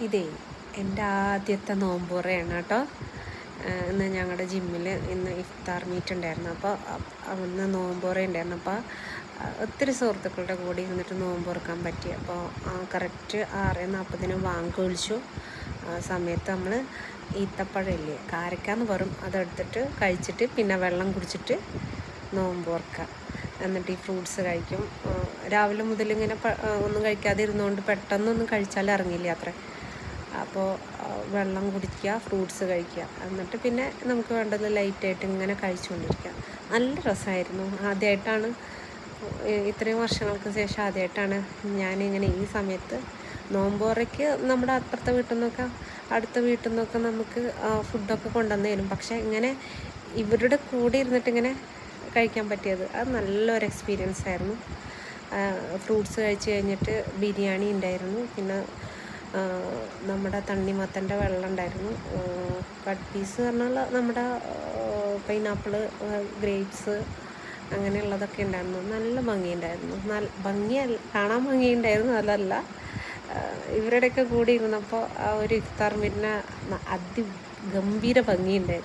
ഇതേ എൻ്റെ ആദ്യത്തെ നോമ്പുറയാണ് കേട്ടോ. ഇന്ന് ഞങ്ങളുടെ ജിമ്മിൽ ഇന്ന് ഇഫ്താർ മീറ്റ് ഉണ്ടായിരുന്നു. അപ്പോൾ അന്ന് നോമ്പുറ ഉണ്ടായിരുന്നു. അപ്പോൾ ഒത്തിരി സുഹൃത്തുക്കളുടെ കൂടെ ഇരുന്നിട്ട് നോമ്പ് തുറക്കാൻ പറ്റി. അപ്പോൾ കറക്റ്റ് 6:40 വാങ്ക് വിളിച്ചു. സമയത്ത് നമ്മൾ ഈത്തപ്പഴമില്ലേ, കാരക്കാന്ന് പറയും, അതെടുത്തിട്ട് കഴിച്ചിട്ട് പിന്നെ വെള്ളം കുടിച്ചിട്ട് നോമ്പ് തുറക്കുക. എന്നിട്ട് ഈ ഫ്രൂട്ട്സ് കഴിക്കും. രാവിലെ മുതൽ ഇങ്ങനെ ഒന്നും കഴിക്കാതെ ഇരുന്നുകൊണ്ട് പെട്ടെന്നൊന്നും കഴിച്ചാൽ ഇറങ്ങില്ല അത്ര. അപ്പോൾ വെള്ളം കുടിക്കുക, ഫ്രൂട്ട്സ് കഴിക്കുക, എന്നിട്ട് പിന്നെ നമുക്ക് വേണ്ടത് ലൈറ്റായിട്ട് ഇങ്ങനെ കഴിച്ചുകൊണ്ടിരിക്കുക. നല്ല രസമായിരുന്നു. ആദ്യമായിട്ടാണ്, ഇത്രയും വർഷങ്ങൾക്ക് ശേഷം ആദ്യമായിട്ടാണ് ഞാനിങ്ങനെ ഈ സമയത്ത് നോമ്പോറയ്ക്ക് നമ്മുടെ അപ്പുറത്തെ വീട്ടിൽ നിന്നൊക്കെ അടുത്ത വീട്ടിൽ നിന്നൊക്കെ നമുക്ക് ഫുഡൊക്കെ കൊണ്ടുവന്ന് തരും. പക്ഷേ ഇങ്ങനെ ഇവരുടെ കൂടെ ഇരുന്നിട്ടിങ്ങനെ കഴിക്കാൻ പറ്റിയത് അത് നല്ലൊരു എക്സ്പീരിയൻസ് ആയിരുന്നു. ഫ്രൂട്ട്സ് കഴിച്ച് കഴിഞ്ഞിട്ട് ബിരിയാണി ഉണ്ടായിരുന്നു. പിന്നെ നമ്മുടെ തണ്ണിമത്തൻ്റെ വെള്ളം ഉണ്ടായിരുന്നു. കട്ട് പീസ് പറഞ്ഞാൽ നമ്മുടെ പൈനാപ്പിള്, ഗ്രേപ്സ് അങ്ങനെയുള്ളതൊക്കെ ഉണ്ടായിരുന്നു. നല്ല ഭംഗിയുണ്ടായിരുന്നു. കാണാൻ ഭംഗിയുണ്ടായിരുന്നു. അതല്ല, ഇവരുടെയൊക്കെ കൂടി ഇരുന്നപ്പോൾ ആ ഒരു ഇഫ്താർ മീറ്റിന് അതിഗംഭീര ഭംഗിയുണ്ടായിരുന്നു.